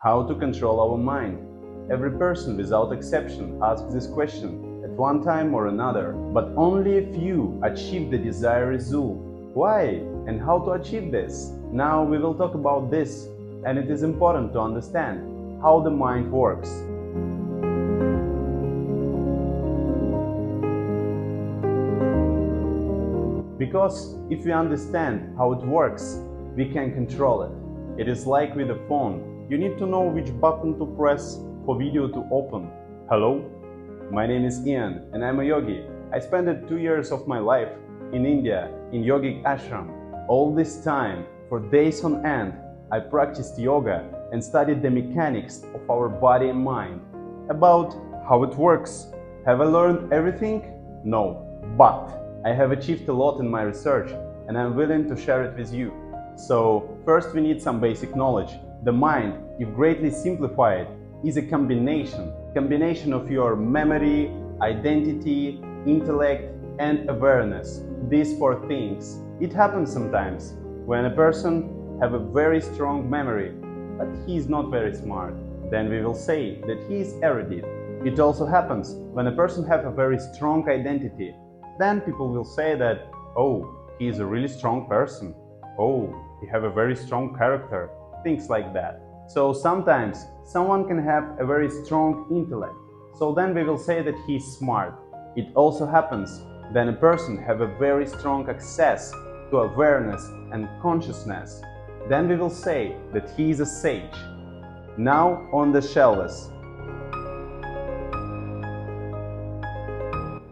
How to control our mind? Every person without exception asks this question at one time or another, but only a few achieve the desired result. Why and how to achieve this? Now we will talk about this, and it is important to understand how the mind works. Because if we understand how it works, we can control it. It is like with a phone. You need to know which button to press for video to open. Hello, my name is Ian and I'm a yogi. I spent 2 years of my life in India in yogic ashram. All this time, for days on end, I practiced yoga and studied the mechanics of our body and mind. About how it works. Have I learned everything? No, but I have achieved a lot in my research and I'm willing to share it with you. So, first we need some basic knowledge. The mind, if greatly simplified, is a combination of your memory, identity, intellect and awareness. These 4 things. It happens sometimes when a person have a very strong memory, but he is not very smart. Then we will say that he is erudite. It also happens when a person have a very strong identity. Then people will say that, oh, he is a really strong person. Oh, he have a very strong character. Things like that. So sometimes someone can have a very strong intellect. So then we will say that he is smart. It also happens when a person have a very strong access to awareness and consciousness. Then we will say that he is a sage. Now on the shelves.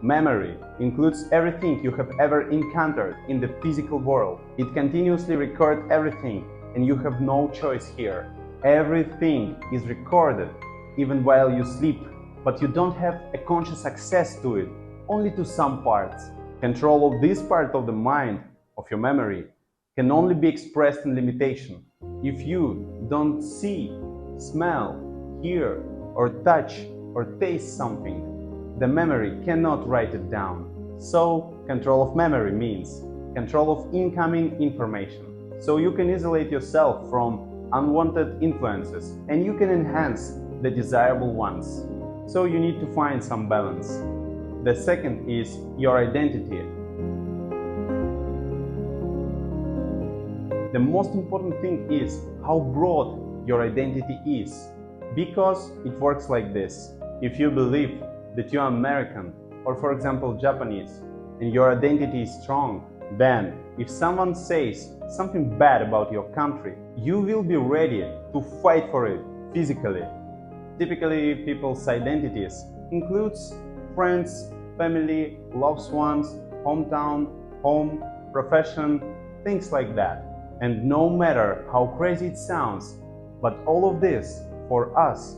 Memory includes everything you have ever encountered in the physical world. It continuously records everything and you have no choice here. Everything is recorded even while you sleep, but you don't have a conscious access to it, only to some parts. Control of this part of the mind, of your memory, can only be expressed in limitation. If you don't see, smell, hear, or touch, or taste something, the memory cannot write it down. So, control of memory means control of incoming information. So you can isolate yourself from unwanted influences and you can enhance the desirable ones. So you need to find some balance. The second is your identity. The most important thing is how broad your identity is, because it works like this. If you believe that you are American or for example Japanese and your identity is strong, then if someone says something bad about your country, you will be ready to fight for it physically. Typically, people's identities includes friends, family, loved ones, hometown, home, profession, things like that. And no matter how crazy it sounds, but all of this for us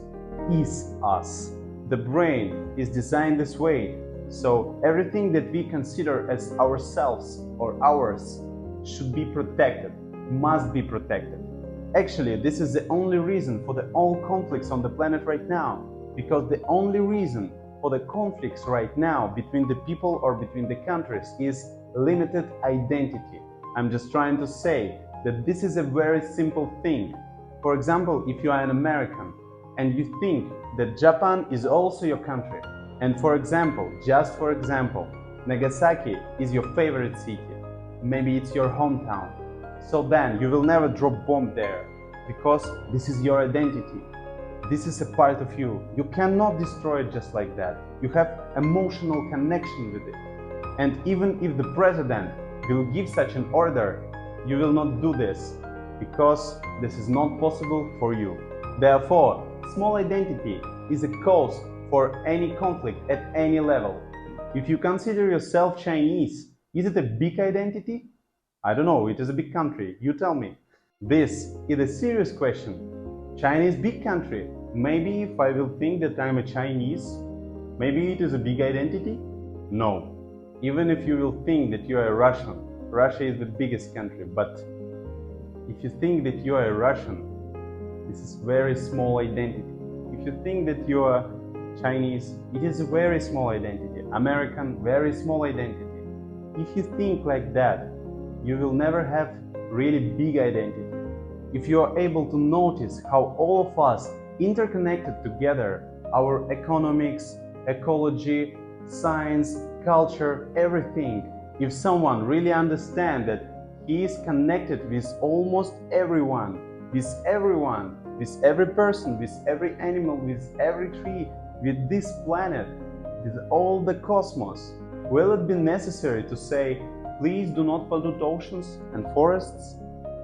is us. The brain is designed this way, so everything that we consider as ourselves or ours should be protected, must be protected. Actually, this is the only reason for all conflicts on the planet right now, because the only reason for the conflicts right now between the people or between the countries is limited identity. I'm just trying to say that this is a very simple thing. For example, if you are an American and you think that Japan is also your country, and for example, just for example, Nagasaki is your favorite city, maybe it's your hometown, so then you will never drop bomb there, because this is your identity. This is a part of you. You cannot destroy it just like that. You have emotional connection with it. And even if the president will give such an order, you will not do this, because this is not possible for you. Therefore, small identity is a cause for any conflict at any level. If you consider yourself Chinese, is it a big identity? I don't know, it is a big country, you tell me. This is a serious question. China is a big country. Maybe if I will think that I'm a Chinese, maybe it is a big identity? No. Even if you will think that you are a Russian, Russia is the biggest country, but if you think that you are a Russian, this is very small identity. If you think that you are Chinese, it is a very small identity. American, very small identity. If you think like that, you will never have really big identity. if you are able to notice how all of us interconnected together, our economics, ecology, science, culture, everything, if someone really understands that he is connected with almost everyone, with every person, with every animal, with every tree, with this planet, with all the cosmos, will it be necessary to say, please do not pollute oceans and forests,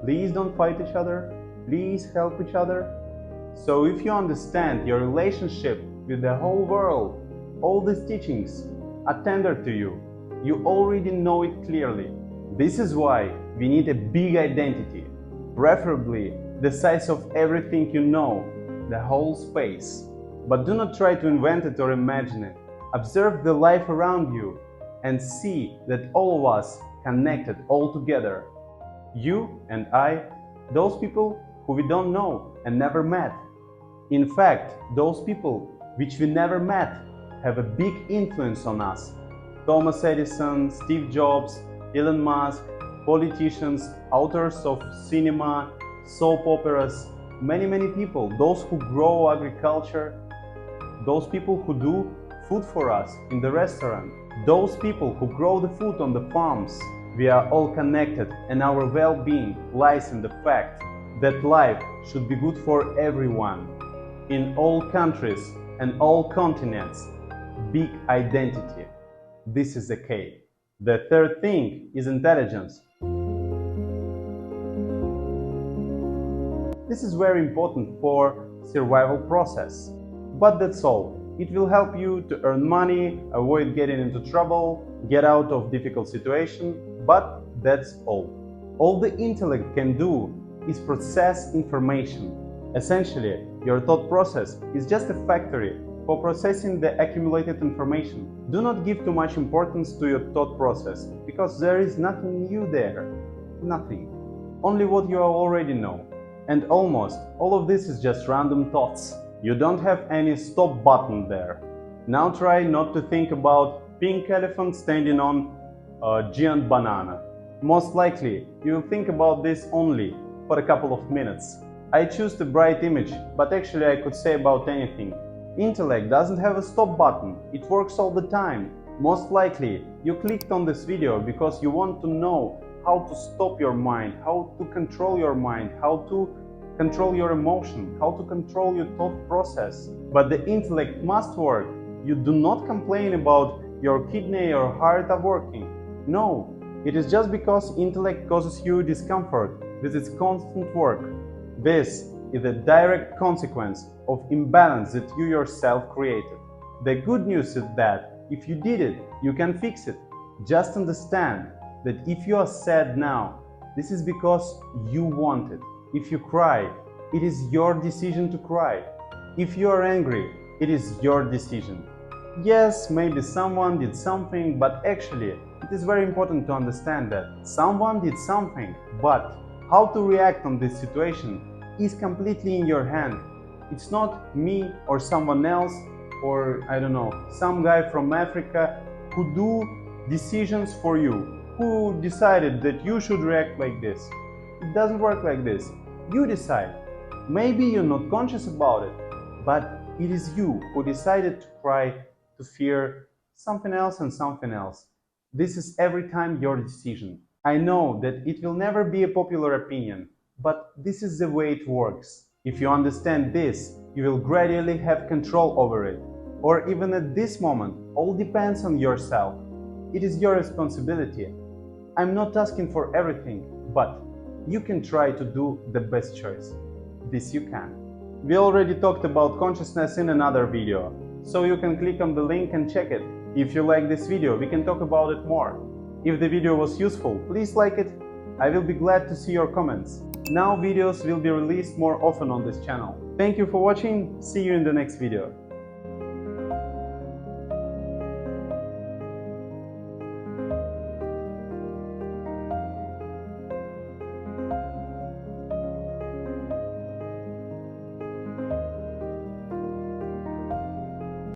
please don't fight each other, please help each other? So if you understand your relationship with the whole world, all these teachings are tendered to you, you already know it clearly. This is why we need a big identity, preferably the size of everything you know, the whole space. But do not try to invent it or imagine it. Observe the life around you and see that all of us connected all together. You and I, those people who we don't know and never met. In fact, those people which we never met have a big influence on us. Thomas Edison, Steve Jobs, Elon Musk, politicians, authors of cinema, soap operas, many people, those who grow agriculture, those people who do food for us in the restaurant, those people who grow the food on the farms. We are all connected, and our well-being lies in the fact that life should be good for everyone, in all countries and all continents. Big identity. This is the key. The third thing is intelligence. This is very important for survival process. But that's all. It will help you to earn money, avoid getting into trouble, get out of difficult situation, but that's all. All the intellect can do is process information. Essentially, your thought process is just a factory for processing the accumulated information. Do not give too much importance to your thought process, because there is nothing new there. Nothing. Only what you already know. And almost all of this is just random thoughts. You don't have any stop button there. Now try not to think about pink elephant standing on a giant banana. Most likely, you will think about this only for a couple of minutes. I choose the bright image, but actually I could say about anything. Intellect doesn't have a stop button, it works all the time. Most likely, you clicked on this video because you want to know how to stop your mind, how to control your mind, how to control your emotion, how to control your thought process. But the intellect must work. You do not complain about your kidney or heart are working. No, it is just because intellect causes you discomfort with its constant work. This is a direct consequence of imbalance that you yourself created. The good news is that if you did it, you can fix it. Just understand that if you are sad now, this is because you want it. If you cry, it is your decision to cry. If you are angry, it is your decision. Yes, maybe someone did something, but actually, it is very important to understand that someone did something, but how to react on this situation is completely in your hand. It's not me or someone else, or I don't know, some guy from Africa who do decisions for you, who decided that you should react like this. It doesn't work like this. You decide. Maybe you're not conscious about it, but it is you who decided to cry, to fear something else and something else. This is every time your decision. I know that it will never be a popular opinion, but this is the way it works. If you understand this, you will gradually have control over it. Or even at this moment, all depends on yourself. It is your responsibility. I'm not asking for everything, but you can try to do the best choice. This you can. We already talked about consciousness in another video, so you can click on the link and check it. If you like this video, we can talk about it more. If the video was useful, please like it. I will be glad to see your comments. Now videos will be released more often on this channel. Thank you for watching. See you in the next video.